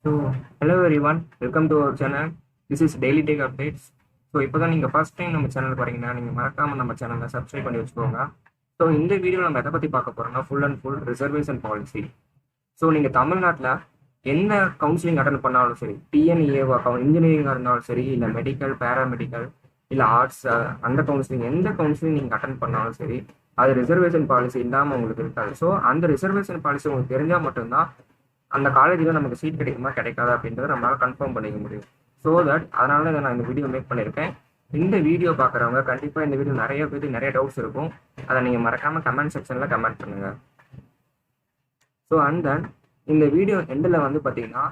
So, hello everyone, welcome to our channel. This is Daily Tech Updates. So இப்போ தான் நீங்கள் first time நம்ம channel வரீங்கன்னா நீங்கள் மறக்காமல் நம்ம சேனலை சப்ஸ்கிரைப் பண்ணி வச்சுக்கோங்க. ஸோ இந்த வீடியோ நம்ம எதை பற்றி பார்க்க போகிறோம்னா full and full reservation policy. So நீங்கள் தமிழ்நாட்டில் எந்த கவுன்சிலிங் அட்டன் பண்ணாலும் சரி, டிஎன்ஏவா இன்ஜினியரிங்காக இருந்தாலும் சரி, இல்லை மெடிக்கல், பேராமெடிக்கல், இல்லை ஆர்ட்ஸ், அந்த கவுன்சிலிங் எந்த கவுன்சிலிங் நீங்கள் அட்டன் பண்ணாலும் சரி, அது ரிசர்வேஷன் பாலிசி இல்லாமல் உங்களுக்கு இருக்காது. ஸோ அந்த ரிசர்வேஷன் பாலிசி உங்களுக்கு தெரிஞ்சால் மட்டும்தான் அந்த காலேஜில் நமக்கு சீட் கிடைக்குமா கிடைக்காதா அப்படின்றத நம்மளால் கன்ஃபார்ம் பண்ணிக்க முடியும். ஸோ தட் அதனால நான் இந்த வீடியோ மேக் பண்ணியிருக்கேன். இந்த வீடியோ பார்க்குறவங்க கண்டிப்பாக இந்த வீடியோ நிறைய பேருக்கு நிறைய டவுட்ஸ் இருக்கும். அதை நீங்கள் மறக்காமல் கமெண்ட் செக்ஷனில் கமெண்ட் பண்ணுங்கள். ஸோ அண்ட் தென் இந்த வீடியோ எண்டில் வந்து பார்த்தீங்கன்னா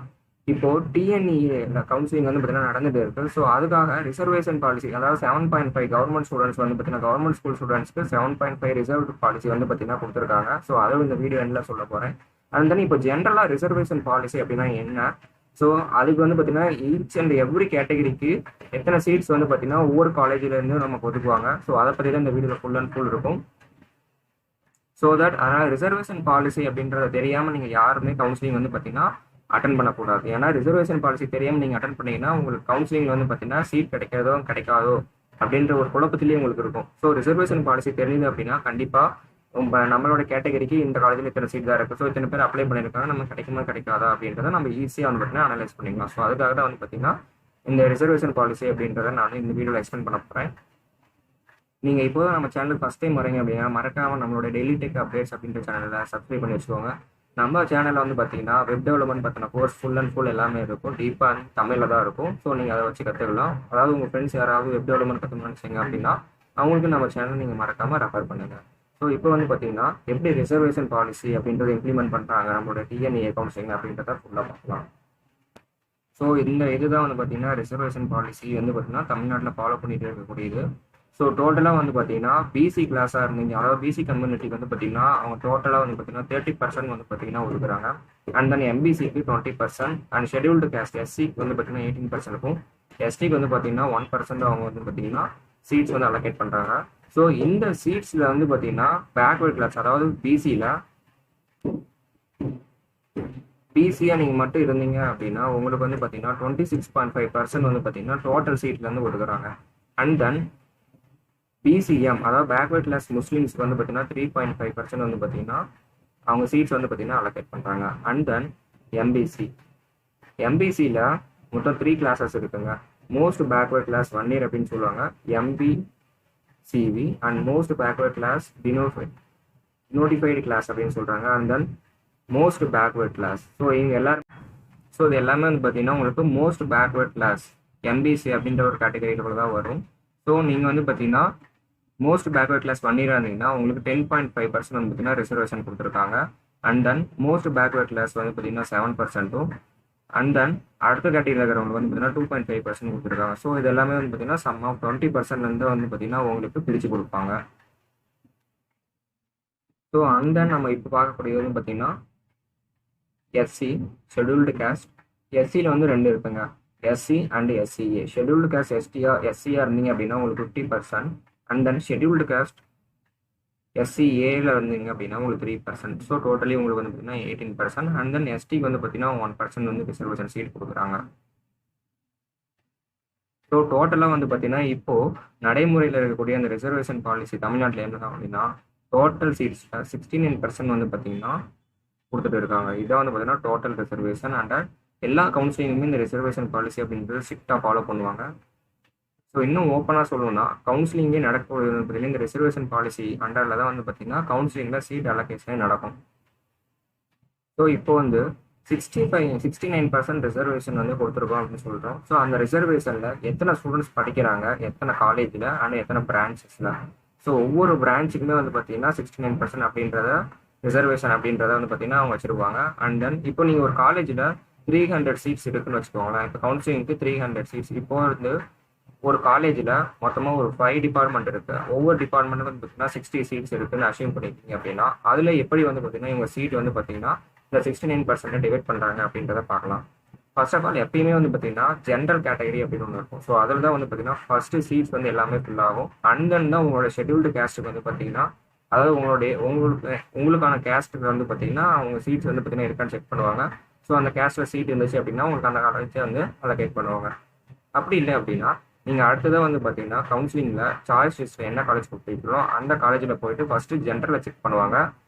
இப்போது டிஎன்இஏ கவுன்சிலிங் வந்து பார்த்தீங்கன்னா நடந்துட்டு இருக்குது. ஸோ அதுக்காக ரிசர்வேஷன் பாலிசி, அதாவது 7.5 கவர்மெண்ட் ஸ்டூடெண்ட்ஸ் வந்து பார்த்தீங்கன்னா கவர்மெண்ட் ஸ்கூல் ஸ்டூடெண்ட்ஸ்க்கு 7.5 ரிசர்வ் பாலிசி வந்து பார்த்தீங்கன்னா கொடுத்துருக்காங்க. ஸோ அதை இந்த வீடியோ எண்டில் சொல்ல போகிறேன். அண்ட் தென் இப்போ ஜென்ரலாக ரிசர்வேஷன் பாலிசி அப்படின்னா என்ன, ஸோ அதுக்கு வந்து பார்த்தீங்கன்னா ஈச் அண்ட் எவ்ரி கேட்டகரிக்கு எத்தனை சீட்ஸ் வந்து பார்த்தீங்கன்னா ஒவ்வொரு காலேஜிலேருந்து நமக்கு ஒதுக்குவாங்க. ஸோ அதை பற்றி தான் இந்த வீடியோவில் ஃபுல் அண்ட் ஃபுல் இருக்கும். ஸோ தட் அதனால் ரிசர்வேஷன் பாலிசி அப்படின்றத தெரியாமல் நீங்கள் யாருமே கவுன்சிலிங் வந்து பார்த்தீங்கன்னா அட்டன் பண்ணக்கூடாது. ஏன்னா ரிசர்வேஷன் பாலிசி தெரியாமல் நீங்கள் அட்டன் பண்ணீங்கன்னா உங்களுக்கு கவுன்சிலிங் வந்து பார்த்தீங்கன்னா சீட் கிடைக்காதோ கிடைக்காதோ அப்படின்ற ஒரு குழப்பத்திலேயே உங்களுக்கு இருக்கும். ஸோ ரிசர்வேஷன் பாலிசி தெரியுது அப்படின்னா கண்டிப்பாக நம்மளோட கேட்டகரிக்கு இந்த காலேஜில் இத்தனை சீட் தான் இருக்குது, ஸோ இத்தனை பேர் அப்ளை பண்ணியிருக்காங்க, நம்ம கிடைக்குமா கிடைக்காதா அப்படின்றத நம்ம ஈஸியாக வந்து பார்த்தீங்கன்னா அனலைஸ் பண்ணிக்கலாம். ஸோ அதுக்காக தான் வந்து பார்த்தீங்கன்னா இந்த ரிசர்வேஷன் பாலிசி அப்படின்றத நான் இந்த வீடியோவில் எக்ஸ்பிளைன் பண்ண போகிறேன். நீங்கள் இப்போ நம்ம சேனலுக்கு ஃபஸ்ட் டைம் வரீங்க அப்படின்னா மறக்காமல் நம்மளோட டெய்லி டெக் அப்டேட்ஸ் அப்படின்ற சேனலில் சப்ஸ்கிரைப் பண்ணி வச்சுக்கோங்க. நம்ம சேனலில் வந்து பார்த்தீங்கன்னா வெப் டெவலப்மெண்ட் பற்றின கோர்ஸ் ஃபுல் அண்ட் ஃபுல் எல்லாமே இருக்கும். டீப்பாக தமிழில் தான் இருக்கும். ஸோ நீங்கள் அதை வச்சு கற்றுக்கலாம். அதாவது உங்கள் ஃப்ரெண்ட்ஸ் யாராவது வெப் டெவலப்மெண்ட் கற்றுக்கணும்னு நினச்சிங்க அப்படின்னா அவங்களுக்கு நம்ம சேனல் நீங்கள் மறக்காமல் ரெஃபர் பண்ணுங்கள். ஸோ இப்போ வந்து பார்த்தீங்கன்னா எப்படி ரிசர்வேஷன் பாலிசி அப்படின்றத இம்ப்ளிமெண்ட் பண்ணுறாங்க நம்மளோட டிஎன்ஏ கவுன்சிலிங் அப்படின்றத ஃபுல்லாக பார்க்கலாம். ஸோ இதுதான் வந்து பார்த்தீங்கன்னா ரிசர்வேஷன் பாலிசி வந்து பார்த்தீங்கன்னா தமிழ்நாட்டில் ஃபாலோ பண்ணிட்டு இருக்கக்கூடியது. ஸோ டோட்டலாக வந்து பார்த்தீங்கன்னா பிசி கிளாஸாக இருந்தீங்க, அதாவது பிசி கம்யூனிட்டிக்கு வந்து பார்த்தீங்கன்னா அவங்க டோட்டலாக வந்து பார்த்தீங்கன்னா 30% வந்து பார்த்தீங்கன்னா ஒதுக்குறாங்க. அண்ட் தென் எம்பிசிக்கு 20%, அண்ட் ஷெட்யூல்டு கேஸ்ட் எஸ்சிக்கு வந்து பார்த்தீங்கன்னா 18% இருக்கும். எஸ்டிக்கு வந்து பார்த்தீங்கன்னா 1% அவங்க வந்து பார்த்தீங்கன்னா சீட்ஸ் வந்து அலோகேட் பண்ணுறாங்க. ஸோ இந்த சீட்ஸில் வந்து பார்த்தீங்கன்னா பேக்வர்ட் கிளாஸ், அதாவது பிசியாக நீங்கள் மட்டும் இருந்தீங்க அப்படின்னா உங்களுக்கு வந்து பார்த்தீங்கன்னா 26.5% வந்து பார்த்தீங்கன்னா டோட்டல் சீட்லேருந்து ஒதுக்குறாங்க. அண்ட் தென் பிசிஎம், அதாவது பேக்வர்ட் கிளாஸ் முஸ்லீம்ஸ்க்கு வந்து பார்த்தீங்கன்னா 3.5% வந்து பார்த்தீங்கன்னா அவங்க சீட்ஸ் வந்து பார்த்தீங்கன்னா அலோகேட் பண்ணுறாங்க. அண்ட் தென் எம்பிசியில் மொத்தம் 3 கிளாஸஸ் இருக்குங்க. மோஸ்ட் பேக்வர்ட் கிளாஸ் 1 இயர் அப்படின்னு சொல்லுவாங்க, MBCV, and most backward class notified class அப்படின்னு சொல்கிறாங்க. And then most backward class. So இது எல்லாமே வந்து பார்த்தீங்கன்னா உங்களுக்கு மோஸ்ட் பேக்வர்ட் கிளாஸ் எம்பிசி அப்படின்ற ஒரு கேட்டகரிக்குள்ள தான் வரும். ஸோ நீங்கள் வந்து பார்த்தீங்கன்னா மோஸ்ட் பேக்வர்ட் கிளாஸ் 1 இயர் இருந்தீங்கன்னா உங்களுக்கு 10.5% வந்து பார்த்தீங்கன்னா ரிசர்வேஷன் கொடுத்துருக்காங்க. And then most backward class வந்து பார்த்தீங்கன்னா 7%, அண்ட் தென் அடுத்த கேட்டகரியில் இருக்கிறவங்களுக்கு வந்து பார்த்தீங்கன்னா 2.5% கொடுத்துருக்காங்க. ஸோ இது எல்லாமே வந்து பார்த்தீங்கன்னா சம் ஆஃப் 20% வந்து பார்த்தீங்கன்னா உங்களுக்கு பிரித்து கொடுப்பாங்க. ஸோ அண்ட் தென் நம்ம இப்போ பார்க்கக்கூடியது வந்து பார்த்தீங்கன்னா எஸ்சி, ஷெட்யூல்டு கேஸ்ட். எஸ்சியில் வந்து 2 இருக்குங்க, SC and SCA. Scheduled caste எஸ்சியாக இருந்தீங்க அப்படின்னா உங்களுக்கு 50%, அண்ட் தென் ஷெட்யூல்டு கேஸ்ட் எஸ்சிஏல இருந்தீங்க அப்படின்னா உங்களுக்கு 3%. ஸோ டோட்டலி உங்களுக்கு வந்து பார்த்தீங்கன்னா 18%. அண்ட் தென் எஸ்டிக்கு வந்து பார்த்தீங்கன்னா 1% வந்து ரிசர்வேஷன் சீட் கொடுக்குறாங்க. ஸோ டோட்டலாக வந்து பார்த்தீங்கன்னா இப்போது நடைமுறையில் இருக்கக்கூடிய அந்த ரிசர்வேஷன் பாலிசி தமிழ்நாட்டில் என்ன அப்படின்னா டோட்டல் சீட்ஸ் 69% வந்து பார்த்தீங்கன்னா கொடுத்துட்டு இருக்காங்க. இதான் வந்து பார்த்தீங்கன்னா டோட்டல் ரிசர்வேஷன். அண்ட் எல்லா கவுன்சிலிங்குமே இந்த ரிசர்வேஷன் பாலிசி அப்படின்றது ஸ்ட்ரிக்டாக ஃபாலோ பண்ணுவாங்க. ஸோ இன்னும் ஓப்பனாக சொல்லணும்னா கவுன்சிலிங்கே நடக்கக்கூடிய இந்த ரிசர்வேஷன் பாலிசி அண்டரில் தான் வந்து பார்த்தீங்கன்னா கவுன்சிலிங்கில் சீட் அலோகேஷனே நடக்கும். ஸோ இப்போ வந்து 69% ரிசர்வேஷன் வந்து கொடுத்துருக்கோம் அப்படின்னு சொல்கிறோம். ஸோ அந்த ரிசர்வேஷனில் எத்தனை ஸ்டூடெண்ட்ஸ் படிக்கிறாங்க, எத்தனை காலேஜில், அண்ட் எத்தனை பிரான்ச்சஸில். ஸோ ஒவ்வொரு பிரான்ச்சுக்குமே வந்து பார்த்தீங்கன்னா 69% அப்படின்றத ரிசர்வேஷன் அப்படின்றத வந்து பார்த்தீங்கன்னா அவங்க வச்சுருப்பாங்க. அண்ட் தென் இப்போ நீங்கள் ஒரு காலேஜில் 300 சீட்ஸ் இருக்குன்னு வச்சுக்கோங்களேன். இப்போ கவுன்சிலிங்க்கு 300 சீட்ஸ். இப்போ வந்து ஒரு காலேஜில் மொத்தமாக ஒரு 5 டிபார்ட்மெண்ட் இருக்குது. ஒவ்வொரு டிபார்ட்மெண்ட்டுக்கு வந்து பார்த்தீங்கன்னா 60 சீட்ஸ் இருக்குன்னு அசியூம் பண்ணியிருக்கீங்க அப்படின்னா அதில் எப்படி வந்து பார்த்தீங்கன்னா இவங்க சீட் வந்து பார்த்தீங்கன்னா இந்த 69% டிவைட் பண்ணுறாங்க அப்படின்றத பார்க்கலாம். ஃபர்ஸ்ட் ஆஃப் ஆல் எப்பயுமே வந்து பார்த்தீங்கன்னா ஜென்ரல் கேட்டகரி அப்படின்னு ஒன்று இருக்கும். ஸோ அதில் தான் வந்து பார்த்தீங்கன்னா ஃபர்ஸ்ட் சீட்ஸ் வந்து எல்லாமே ஃபில் ஆகும். அண்ட் தென் தான் உங்களோட ஷெட்யூல்டு கேஸ்ட்டுக்கு வந்து பார்த்தீங்கன்னா, அதாவது உங்களுக்கான கேஸ்ட்டுக்கு வந்து பார்த்தீங்கன்னா அவங்க சீட்ஸ் வந்து பார்த்தீங்கன்னா இருக்கான்னு செக் பண்ணுவாங்க. ஸோ அந்த கேஸ்டில் சீட் இருந்துச்சு அப்படின்னா உங்களுக்கு அந்த காலேஜை வந்து அலோகேட் பண்ணுவாங்க. அப்படி இல்லை அப்படின்னா நீங்கள் அடுத்ததாக வந்து பார்த்தீங்கன்னா கவுன்சிலிங்கில் சாய்ஸ் லிஸ்ட்டில் என்ன காலேஜ் கொடுத்துருக்கீங்களோ அந்த காலேஜில் போயிட்டு ஃபஸ்ட்டு ஜென்ரலில் செக் பண்ணுவாங்க.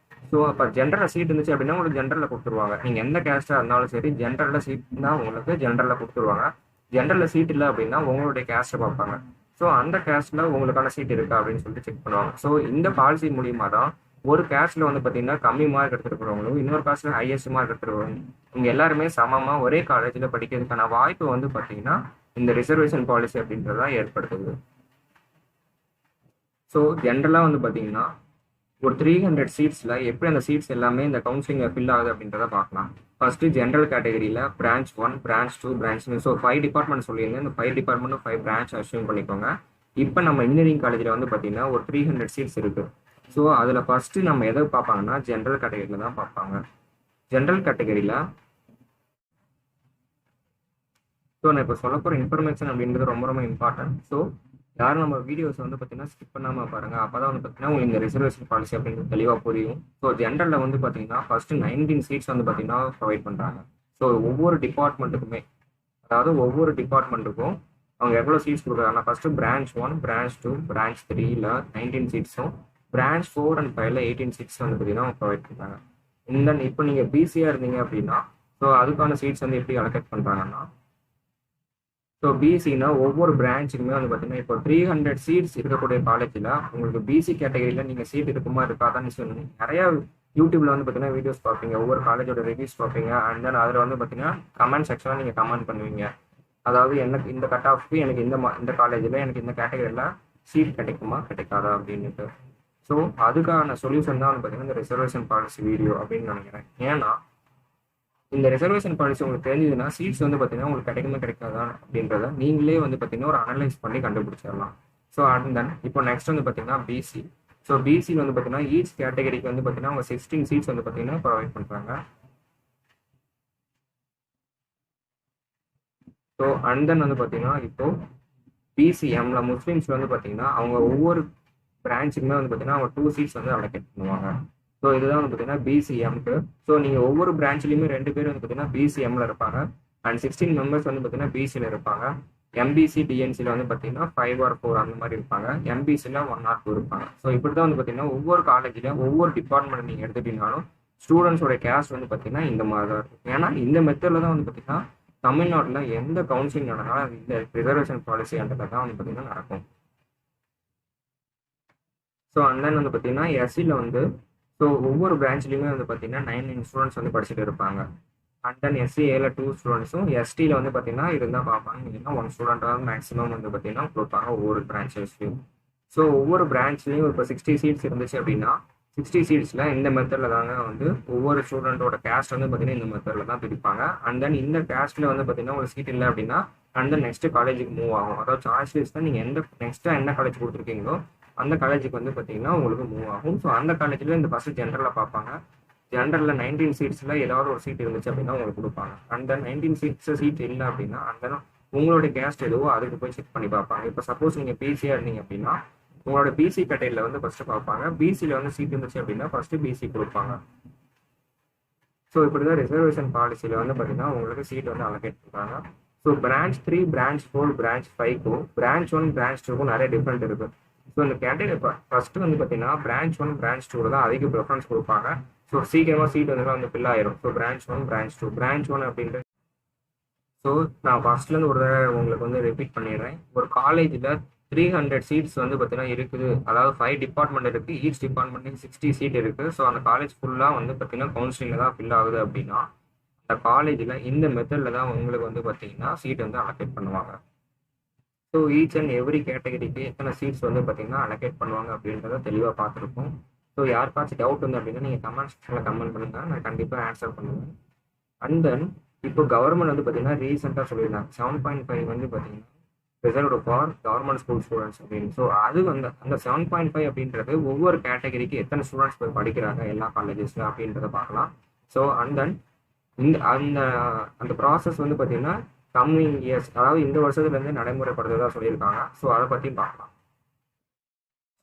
ஸோ அப்போ ஜென்ரலில் சீட் இருந்துச்சு அப்படின்னா உங்களுக்கு ஜென்ரலில் கொடுத்துருவாங்க. நீங்கள் எந்த கேஸ்ட்டாக இருந்தாலும் சரி ஜென்ரலில் சீட் தான் உங்களுக்கு ஜென்ரலில் கொடுத்துருவாங்க. ஜென்ரலில் சீட் இல்லை அப்படின்னா உங்களுடைய கேஸ்ட்டை பார்ப்பாங்க. ஸோ அந்த கேஸ்ட்டில் உங்களுக்கான சீட் இருக்கா அப்படின்னு சொல்லிட்டு செக் பண்ணுவாங்க. ஸோ இந்த பாலிசி மூலியமாக தான் ஒரு கேஸ்ட்டில் வந்து பார்த்தீங்கன்னா கம்மி மார்க் எடுத்துருக்கிறவங்களும் இன்னொரு காஸ்ட்டில் ஹையஸ்ட் மார்க் எடுத்துருவாங்க இங்கே எல்லாருமே சமமாக ஒரே காலேஜில் படிக்கிறதுக்கான வாய்ப்பு வந்து பார்த்தீங்கன்னா இந்த ரிசர்வேஷன் பாலிசி அப்படின்றதான் ஏற்படுத்துது. ஸோ ஜென்ரலாக வந்து பார்த்தீங்கன்னா ஒரு 300 சீட்ஸில் எப்படி அந்த சீட்ஸ் எல்லாமே இந்த கவுன்சிலிங்கில் ஃபில் ஆகுது அப்படின்றத பார்க்கலாம். ஃபர்ஸ்ட் ஜென்ரல் கேட்டகரியில் branch 1, branch 2, branch 3. So 5 department சொல்லியிருந்தேன். இந்த 5 டிபார்ட்மெண்ட்டும் 5 பிரான்ச் அஷ்யூம் பண்ணிக்கோங்க. இப்போ நம்ம இன்ஜினியரிங் காலேஜில் வந்து பார்த்தீங்கன்னா ஒரு 300 சீட்ஸ் இருக்குது. ஸோ அதில் ஃபர்ஸ்ட்டு நம்ம எதை பார்ப்பாங்கன்னா ஜென்ரல் கேட்டகரியில் தான் பார்ப்பாங்க. ஜென்ரல் கேட்டகரியில் ஸோ நான் இப்போ சொல்ல போகிற இன்ஃபர்மேஷன் அப்படின்றது ரொம்ப ரொம்ப இம்பார்ட்டன்ட். ஸோ யாரும் நம்ம வீடியோஸ் வந்து பார்த்தீங்கன்னா ஸ்கிப் பண்ணாமல் பாருங்கள். அப்போ தான் வந்து பார்த்தீங்கன்னா உங்களுக்கு இந்த ரிசர்வேஷன் பாலிசி அப்படின்றது தெளிவாக புரியும். ஸோ ஜென்ரலில் வந்து பார்த்தீங்கன்னா ஃபர்ஸ்ட்டு 19 சீட்ஸ் வந்து பார்த்தீங்கன்னா ப்ரொவைட் பண்ணுறாங்க. ஸோ ஒவ்வொரு டிபார்ட்மெண்ட்டுக்குமே, அதாவது ஒவ்வொரு டிபார்ட்மெண்ட்டுக்கும் அவங்க எவ்வளோ சீட்ஸ் கொடுக்குறாங்கன்னா ஃபர்ஸ்ட்டு பிரான்ச் 1, பிரான்ச் 2, பிரான்ச் 3ல 19 சீட்ஸும், பிரான்ச் 4 and 5ல 18 சீட்ஸ் வந்து பார்த்தீங்கன்னா ப்ரொவைட் பண்ணுறாங்க. இந்த இப்போ நீங்கள் பிசியாக இருந்தீங்க அப்படின்னா ஸோ அதுக்கான சீட்ஸ் வந்து எப்படி அலோகேட் பண்ணுறாங்கன்னா ஸோ பிசினா ஒவ்வொரு பிரான்ச்சுக்குமே வந்து பார்த்தீங்கன்னா இப்போ 300 சீட்ஸ் இருக்கக்கூடிய காலேஜில் உங்களுக்கு பிசி கேட்டகரியில் நீங்கள் சீட் இருக்குமா இருக்காதான்னு சொல்லி நிறையா யூடியூப்ல வந்து பார்த்தீங்கன்னா வீடியோஸ் பார்ப்பீங்க, ஒவ்வொரு காலேஜோட ரிவ்யூஸ் பார்ப்பீங்க. அண்ட் தென் அதில் வந்து பார்த்தீங்கன்னா கமெண்ட் செக்ஷனில் நீங்கள் கமெண்ட் பண்ணுவீங்க. அதாவது எனக்கு இந்த கட் ஆஃப்க்கு எனக்கு இந்த காலேஜில் எனக்கு இந்த கேட்டகரியில் சீட் கிடைக்குமா கிடைக்காதா அப்படின்ட்டு. ஸோ அதுக்கான சொல்யூஷன் தான் வந்து பார்த்தீங்கன்னா இந்த ரிசர்வேஷன் பாலிசி வீடியோ அப்படின்னு நினைக்கிறேன். ஏன்னா இந்த ரிசர்வேஷன் பாலிசி உங்களுக்கு தெரிஞ்சதுன்னா சீட்ஸ் வந்து பார்த்தீங்கன்னா உங்களுக்கு கிடைக்குமா கிடைக்காதா அப்படின்றத நீங்களே வந்து பார்த்தீங்கன்னா ஒரு அனலைஸ் பண்ணி கண்டுபிடிச்சிடலாம். ஸோ அண்ட் தென் இப்போ நெக்ஸ்ட் வந்து பார்த்தீங்கன்னா பிசி. ஸோ பிசியில் வந்து பார்த்தீங்கன்னா ஈச் கேட்டகரிக்கு வந்து பார்த்தீங்கன்னா அவங்க 16 சீட்ஸ் வந்து பார்த்தீங்கன்னா ப்ரொவைட் பண்ணுறாங்க. ஸோ அண்ட் தென் வந்து பார்த்தீங்கன்னா இப்போ பிசிஎம்ல முஸ்லீம்ஸ்ல வந்து பார்த்தீங்கன்னா அவங்க ஒவ்வொரு பிரான்ச்சுக்குமே வந்து பார்த்தீங்கன்னா அவங்க 2 சீட்ஸ் வந்து அலோகேட் பண்ணுவாங்க. ஸோ இதுதான் வந்து பார்த்தீங்கன்னா பிசிஎம்க்கு. ஸோ நீங்கள் ஒவ்வொரு பிரான்ச்லையுமே 2 பேர் வந்து பார்த்தீங்கன்னா பிசிஎம்ல இருப்பாங்க. அண்ட் 16 மெம்பர்ஸ் வந்து பார்த்தீங்கன்னா பிசியில் இருப்பாங்க. எம்பிசி டிஎன்சியில் வந்து பார்த்தீங்கன்னா 5 or 4 அந்த மாதிரி இருப்பாங்க. எம்பிசியில் 1 or 2 இருப்பாங்க. ஸோ இப்படி தான் வந்து பார்த்தீங்கன்னா ஒவ்வொரு காலேஜில் ஒவ்வொரு டிபார்ட்மெண்ட் நீங்கள் எடுத்துட்டீங்கனாலும் ஸ்டூடெண்ட்ஸோட கேஸ்ட் வந்து பார்த்தீங்கன்னா இந்த மாதிரி தான் இருக்கும். ஏன்னா இந்த மெத்தடில் தான் வந்து பார்த்தீங்கன்னா தமிழ்நாட்டில் எந்த கவுன்சிலிங் நடந்தாலும் இந்த ரிசர்வேஷன் பாலிசின்றதுல தான் வந்து பார்த்தீங்கன்னா நடக்கும். ஸோ அண்ட் தென் வந்து பார்த்தீங்கன்னா எஸ்சியில் வந்து ஸோ ஒவ்வொரு பிரான்ச்லையுமே வந்து பார்த்தீங்கன்னா 9 ஸ்டூடெண்ட்ஸ் வந்து படிச்சுட்டு இருப்பாங்க. அண்ட் தென் எஸ்சிஏல 2 ஸ்டூடெண்ட்ஸும், எஸ்டியில் வந்து பார்த்தீங்கன்னா இருந்தால் பார்ப்பாங்க. இல்லைன்னா 1 ஸ்டூடெண்ட்டாக மேக்ஸிமம் வந்து பார்த்தீங்கன்னா கொடுப்பாங்க ஒவ்வொரு பிரான்ச்சஸ்லையும். ஸோ ஒவ்வொரு பிரான்ச்லையும் இப்போ 60 சீட்ஸ் இருந்துச்சு அப்படின்னா 60 சீட்ஸில் இந்த மெத்தடில் தாங்க வந்து ஒவ்வொரு ஸ்டூடெண்ட்டோட கேஸ்ட் வந்து பார்த்தீங்கன்னா இந்த மெத்தடில் தான் பிரிப்பாங்க. அண்ட் தென் இந்த கேஸ்ட்டில் வந்து பார்த்தீங்கன்னா ஒரு சீட் இல்லை அப்படின்னா அண்ட் தென் நெக்ஸ்ட் காலேஜுக்கு மூவ் ஆகும். அதாவது சாய்ஸ் லிஸ்ட் தான் நீங்கள் நெக்ஸ்ட்டாக என்ன காலேஜ் கொடுத்துருக்கீங்களோ அந்த காலேஜுக்கு வந்து பார்த்தீங்கன்னா உங்களுக்கு மூவ் ஆகும். ஸோ அந்த காலேஜில் இந்த ஃபஸ்ட்டு ஜென்ரலில் பார்ப்பாங்க. ஜென்ரலில் 19 சீட்ஸில் ஏதாவது ஒரு சீட் இருந்துச்சு அப்படின்னா உங்களுக்கு கொடுப்பாங்க. அந்த 19 சீட் இல்லை அப்படின்னா அந்த உங்களுடைய கேஸ்ட் எதுவோ அதுக்கு போய் செக் பண்ணி பார்ப்பாங்க. இப்போ சப்போஸ் நீங்கள் பிசியாக இருந்தீங்க அப்படின்னா உங்களோட பிசி கேட்டகரியில் வந்து ஃபஸ்ட்டு பார்ப்பாங்க. பிசியில் வந்து சீட் இருந்துச்சு அப்படின்னா ஃபஸ்ட்டு பிசி கொடுப்பாங்க. ஸோ இப்படி தான் ரிசர்வேஷன் பாலிசியில் வந்து பார்த்தீங்கன்னா உங்களுக்கு சீட் வந்து அலோகேட் பண்ணுறாங்க. ஸோ பிரான்ச் 3, பிரான்ச் 4, பிரான்ச் 5க்கும் பிரான்ச் 1, பிரான்ச் 2க்கும் நிறைய டிஃப்ரெண்ட் இருக்குது. ஸோ இந்த கேட்டகரி ஃபஸ்ட்டு வந்து பார்த்தீங்கன்னா பிரான்ச் 1, பிரான்ச் 2 தான் அதிக ப்ரிஃபரன்ஸ் கொடுப்பாங்க. ஸோ சீக்கிரமாக சீட் வந்து ஃபில் ஆயிரும். ஸோ பிரான்ச் 1, பிரான்ச் 2, பிரான்ச் 1 அப்படின்ட்டு. ஸோ நான் ஃபர்ஸ்ட்லேருந்து ஒரு தடவை உங்களுக்கு வந்து ரிப்பீட் பண்ணிடுறேன். ஒரு காலேஜில் 300 சீட்ஸ் வந்து பார்த்தீங்கன்னா இருக்குது. அதாவது 5 டிபார்ட்மெண்ட் இருக்குது. ஈச் டிபார்ட்மெண்ட்டுக்கு 60 சீட் இருக்குது. ஸோ அந்த காலேஜ் ஃபுல்லாக வந்து பார்த்தீங்கன்னா கவுன்சிலிங்கில் தான் ஃபில் ஆகுது அப்படின்னா அந்த காலேஜில் இந்த மெத்தடில் தான் உங்களுக்கு வந்து பார்த்தீங்கன்னா சீட் வந்து அலோகேட் பண்ணுவாங்க. ஸோ ஈச் அண்ட் எவ்ரி கேட்டகரிக்கு எத்தனை சீட்ஸ் வந்து பார்த்தீங்கன்னா அலோகேட் பண்ணுவாங்க அப்படின்றத தெளிவாக பார்த்துருப்போம். ஸோ யாருக்காச்சும் டவுட் வந்து அப்படின்னா நீங்கள் கமெண்ட் செக்ஷனில் கமெண்ட் பண்ணுங்கள், நான் கண்டிப்பாக ஆன்சர் பண்ணுவேன். அண்ட் தென் இப்போ கவர்மெண்ட் வந்து பார்த்தீங்கன்னா ரீசெண்டாக சொல்லியிருந்தாங்க 7.5 வந்து பார்த்தீங்கன்னா reserved for government school students அப்படின்னு. ஸோ அது வந்து அந்த 7.5 அப்படின்றது ஒவ்வொரு கேட்டகரிக்கு எத்தனை ஸ்டூடெண்ட்ஸ் போய் படிக்கிறாங்க எல்லா காலேஜஸில் அப்படின்றத பார்க்கலாம். ஸோ அண்ட் தென் அந்த ப்ராசஸ் வந்து பார்த்தீங்கன்னா கம்மிங் இயர்ஸ், அதாவது இந்த வருஷத்துலேருந்து நடைமுறைப்படுத்துறதா சொல்லியிருக்காங்க. ஸோ அதை பற்றி பார்க்கலாம்.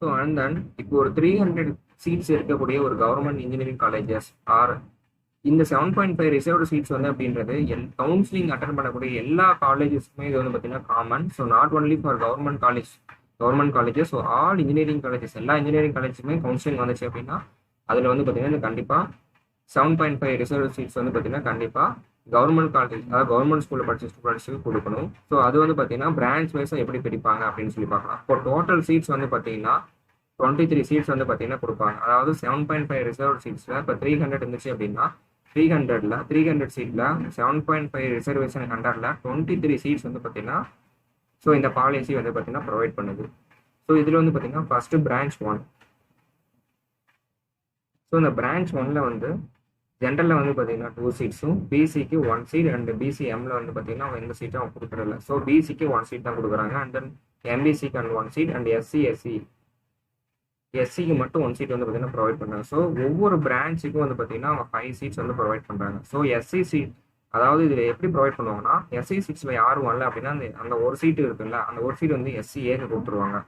ஸோ அண்ட் தென் இப்போ ஒரு 300 சீட்ஸ் இருக்கக்கூடிய ஒரு கவர்மெண்ட் இன்ஜினியரிங் காலேஜஸ் ஆர் இந்த 7.5 ரிசர்வ்டு சீட்ஸ் வந்து அப்படின்றது கவுன்சிலிங் அட்டன் பண்ணக்கூடிய எல்லா காலேஜஸ்க்குமே இது வந்து பார்த்தீங்கன்னா common. So not only for government colleges, so all engineering colleges, எல்லா இன்ஜினியரிங் காலேஜுமே கவுன்சிலிங் வந்துச்சு அப்படின்னா அதில் வந்து பார்த்தீங்கன்னா கண்டிப்பாக 7.5 ரிசர்வ் சீட்ஸ் வந்து பார்த்தீங்கன்னா கண்டிப்பாக கவர்மெண்ட் காலேஜ், அதாவது கவர்மெண்ட் ஸ்கூலில் படிச்ச ஸ்டூடெண்ட்ஸுக்கு கொடுக்கணும். ஸோ அது வந்து பார்த்தீங்கன்னா பிரான்ச் வைஸாக எப்படி பிரிப்பாங்க அப்படின்னு சொல்லி பார்க்கலாம். இப்போ டோட்டல் சீட்ஸ் வந்து பார்த்தீங்கன்னா 23 சீட்ஸ் வந்து பார்த்தீங்கன்னா கொடுப்பாங்க. அதாவது 7.5 ரிசர்வ் சீட்ஸில் இப்போ 300 இருந்துச்சு அப்படின்னா 300 சீட்டில் 7.5 ரிசர்வேஷன் அண்டரில் 23 சீட்ஸ் வந்து பார்த்தீங்கன்னா ஸோ இந்த பாலிசி வந்து பார்த்தீங்கன்னா ப்ரொவைட் பண்ணுது. ஸோ இதில் வந்து பார்த்தீங்கன்னா ஃபர்ஸ்ட் பிரான்ச் 1. ஸோ இந்த பிரான்ச் 1ல் வந்து ஜென்ரலில் வந்து பார்த்தீங்கன்னா 2 சீட்ஸும், பிசிக்கு 1 சீட் அண்ட் பிசிஎம்ல வந்து பார்த்தீங்கன்னா அவங்க எந்த சீட்டும் அவங்க கொடுக்குறதில்ல. ஸோ பிசிக்கு 1 சீட் தான் கொடுக்குறாங்க. அண்ட் தென் எம்பிசிக்கு அண்ட் 1 சீட் அண்ட் எஸ்சிக்கு மட்டும் 1 சீட் வந்து பார்த்தீங்கன்னா ப்ரொவைட் பண்ணுறாங்க. ஸோ ஒவ்வொரு பிரான்ச்சுக்கும் வந்து பார்த்தீங்கன்னா அவங்க 5 சீட்ஸ் வந்து ப்ரொவைட் பண்ணுறாங்க. ஸோ எஸ்சி சீட், அதாவது இதில் எப்படி ப்ரொவைட் பண்ணுவாங்கன்னா எஸ்சி சீட்ஸில் யாரும் வரல அப்படின்னா அந்த ஒரு சீட்டு இருக்குல்ல, அந்த ஒரு சீட் வந்து எஸ்சிஏக்கு கொடுத்துருவாங்க.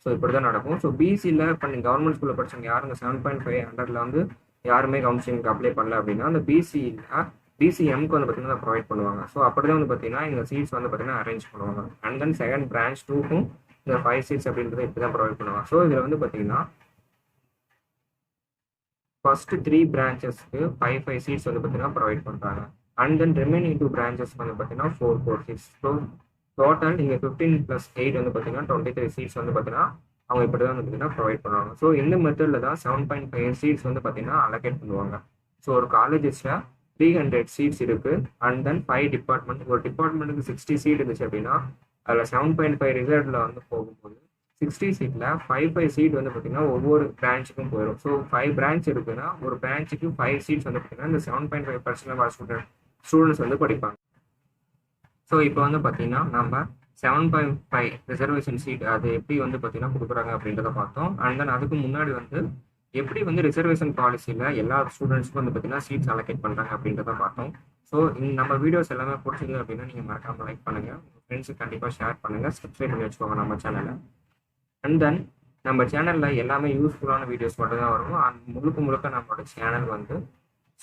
ஸோ இப்படி தான் நடக்கும். ஸோ பிசியில் இப்போ நீங்கள் கவர்மெண்ட் ஸ்கூலில் படிச்சவங்க யாருங்க 7.5 அண்டரில் வந்து யாருமே கவுன்சிலிங்க்கு அப்ளை பண்ணல அப்படின்னா அந்த பிசிஎம்க்கு வந்து பார்த்தீங்கன்னா ப்ரொவைட் பண்ணுவாங்க. ஸோ அப்படி தான் வந்து பார்த்தீங்கன்னா இந்த சீட்ஸ் வந்து பார்த்தீங்கன்னா அரேஞ்ச் பண்ணுவாங்க. அண்ட் தென் செகண்ட் பிரான்ச் 2க்கும் இந்த 5 சீட்ஸ் அப்படின்றத இப்படி தான் ப்ரொவைட் பண்ணுவாங்க. ஸோ இதில் வந்து பார்த்தீங்கன்னா ஃபர்ஸ்ட் 3 பிரான்ச்சஸ்க்கு 5 சீட்ஸ் வந்து பார்த்தீங்கன்னா ப்ரொவைட் பண்ணுறாங்க. அண்ட் தென் ரிமைனிங் 2 பிரான்ச்சஸ் வந்து பார்த்தீங்கன்னா 4 சீட்ஸ். ஸோ டோட்டல் இங்கே 15 + 8 வந்து பார்த்தீங்கன்னா 23 சீட்ஸ் வந்து பார்த்தீங்கன்னா அவங்க இப்படி தான் வந்து பார்த்தீங்கன்னா ப்ரொவைட் பண்ணுவாங்க. ஸோ இந்த மெத்தடில் தான் 7.5 சீட்ஸ் வந்து பார்த்தீங்கன்னா அலோகேட் பண்ணுவாங்க. ஸோ ஒரு காலேஜஸில் 300 சீட்ஸ் இருக்குது. அண்ட் தென் 5 டிபார்ட்மெண்ட், ஒரு டிபார்ட்மெண்ட்டுக்கு 60 சீட் இருந்துச்சு அப்படின்னா அதில் 7.5 ரிசல்ட்டில் வந்து போகும்போது 60 சீட்டில் 5 சீட் வந்து பார்த்தீங்கன்னா ஒவ்வொரு பிரான்ச்சுக்கும் போயிடும். ஸோ 5 பிரான்ச் இருக்குன்னா ஒரு பிரான்ச்சுக்கு 5 சீட்ஸ் வந்து பார்த்தீங்கன்னா இந்த 7.5% ஸ்டூடெண்ட்ஸ் வந்து படிப்பாங்க. ஸோ இப்போ வந்து பார்த்தீங்கன்னா நம்ம 7.5 ரிசர்வேஷன் சீட் அது எப்படி வந்து பார்த்தீங்கன்னா கொடுக்குறாங்க அப்படின்றத பார்த்தோம். அண்ட் தென் அதுக்கு முன்னாடி வந்து எப்படி வந்து ரிசர்வேஷன் பாலிசியில் எல்லா ஸ்டூடெண்ட்ஸ்க்கும் வந்து பார்த்தீங்கன்னா சீட்ஸ் அலோகேட் பண்ணுறாங்க அப்படின்றத பார்த்தோம். ஸோ நம்ம வீடியோஸ் எல்லாமே பிடிச்சிது அப்படின்னா நீங்கள் மறக்காமல் லைக் பண்ணுங்கள், உங்கள் ஃப்ரெண்ட்ஸுக்கு கண்டிப்பாக ஷேர் பண்ணுங்கள், சப்ஸ்கிரைப் பண்ணி வச்சுக்கோங்க நம்ம சேனலை. அண்ட் தென் நம்ம சேனலில் எல்லாமே யூஸ்ஃபுல்லான வீடியோஸ் மட்டும் தான் வரும். அண்ட் முழுக்க நம்மளோட சேனல் வந்து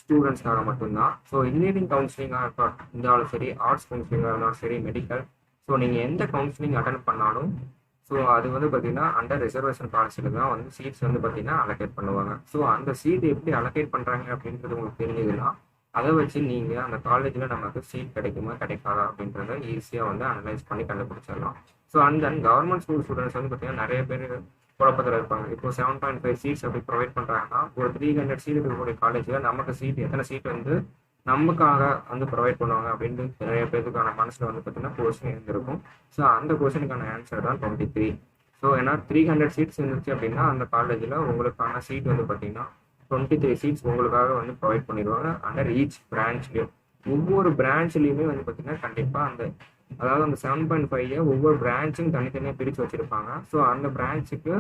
ஸ்டூடெண்ட்ஸ்க்காக மட்டும்தான். ஸோ இன்ஜினியரிங் கவுன்சிலிங்காக இருந்தாலும் சரி, ஆர்ட்ஸ் கவுன்சிலிங்காக இருந்தாலும் சரி, மெடிக்கல், ஸோ நீங்கள் எந்த கவுன்சிலிங் அட்டன் பண்ணாலும் ஸோ அது வந்து பார்த்தீங்கன்னா அண்டர் ரிசர்வேஷன் பாலிசியில் தான் வந்து சீட்ஸ் வந்து பார்த்தீங்கன்னா அலோகேட் பண்ணுவாங்க. ஸோ அந்த சீட் எப்படி அலோகேட் பண்ணுறாங்க அப்படின்றது உங்களுக்கு தெரிஞ்சதுன்னா அதை வச்சு நீங்கள் அந்த காலேஜில் நமக்கு சீட் கிடைக்குமா கிடைக்காதா அப்படின்றத ஈஸியாக வந்து அனலைஸ் பண்ணி கண்டுபிடிச்சிடலாம். So and then government school students வந்து பார்த்தீங்கன்னா நிறைய பேர் குழப்பத்தில் இருப்பாங்க. இப்போ 7.5 சீட்ஸ் அப்படி ப்ரொவைட் பண்ணுறாங்கன்னா ஒரு 300 சீட் இருக்கக்கூடிய காலேஜில் நமக்கு சீட் எத்தனை சீட் வந்து நமக்காக வந்து ப்ரொவைட் பண்ணுவாங்க அப்படின்னு நிறைய பேருக்கான மனசில் வந்து பார்த்தீங்கன்னா கொஸ்டின் இருந்திருக்கும். ஸோ அந்த கொஸ்டினுக்கான ஆன்சர் தான் 23. ஸோ ஏன்னா 300 சீட்ஸ் இருந்துச்சு அப்படின்னா அந்த காலேஜில் உங்களுக்கான சீட் வந்து பார்த்தீங்கன்னா 23 சீட்ஸ் உங்களுக்காக வந்து ப்ரொவைட் பண்ணிடுவாங்க அண்டர் ஈச் பிரான்ச்லேயும். ஒவ்வொரு பிரான்ச்லேயுமே வந்து பார்த்தீங்கன்னா கண்டிப்பாக அதாவது அந்த 7.5 ஒவ்வொரு பிரான்ச்சும் தனித்தனியாக பிரித்து வச்சுருப்பாங்க. ஸோ அந்த பிரான்ச்சுக்கு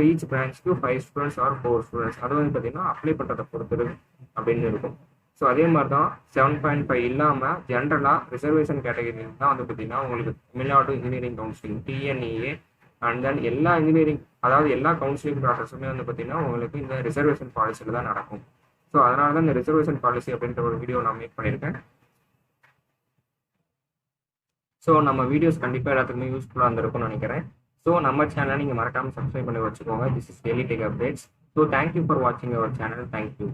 ஈச் பிரான்ச்சுக்கு 5 ஸ்டூடெண்ட்ஸ் ஆர் 4 ஸ்டூடெண்ட்ஸ், அது வந்து பார்த்தீங்கன்னா அப்ளை பண்ணுறதை பொறுத்து அப்படின்னு இருக்கும். ஸோ அதே மாதிரி தான் 7.5 இல்லாமல் ஜென்ரலாக ரிசர்வேஷன் கேட்டகரியில் தான் வந்து பார்த்தீங்கன்னா உங்களுக்கு Tamil Nadu engineering counselling TNEA and then எல்லா இன்ஜினியரிங், அதாவது எல்லா கவுன்சிலிங் ப்ராசஸுமே வந்து பார்த்தீங்கன்னா உங்களுக்கு இந்த ரிசர்வேஷன் பாலிசியில் தான் நடக்கும். ஸோ அதனால தான் இந்த ரிசர்வேஷன் பாலிசி அப்படின்ற ஒரு வீடியோ நான் மேக் பண்ணியிருக்கேன். ஸோ நம்ம வீடியோஸ் கண்டிப்பாக எல்லாத்துக்குமே யூஸ்ஃபுல்லாக இருந்திருக்கும்னு நினைக்கிறேன். ஸோ நம்ம சேனலை நீங்கள் மறக்காமல் சப்ஸ்கிரைப் பண்ணி வச்சுக்கோங்க. This is daily tech updates. So thank you for வாட்சிங் அவர் சேனல். தேங்க்யூ.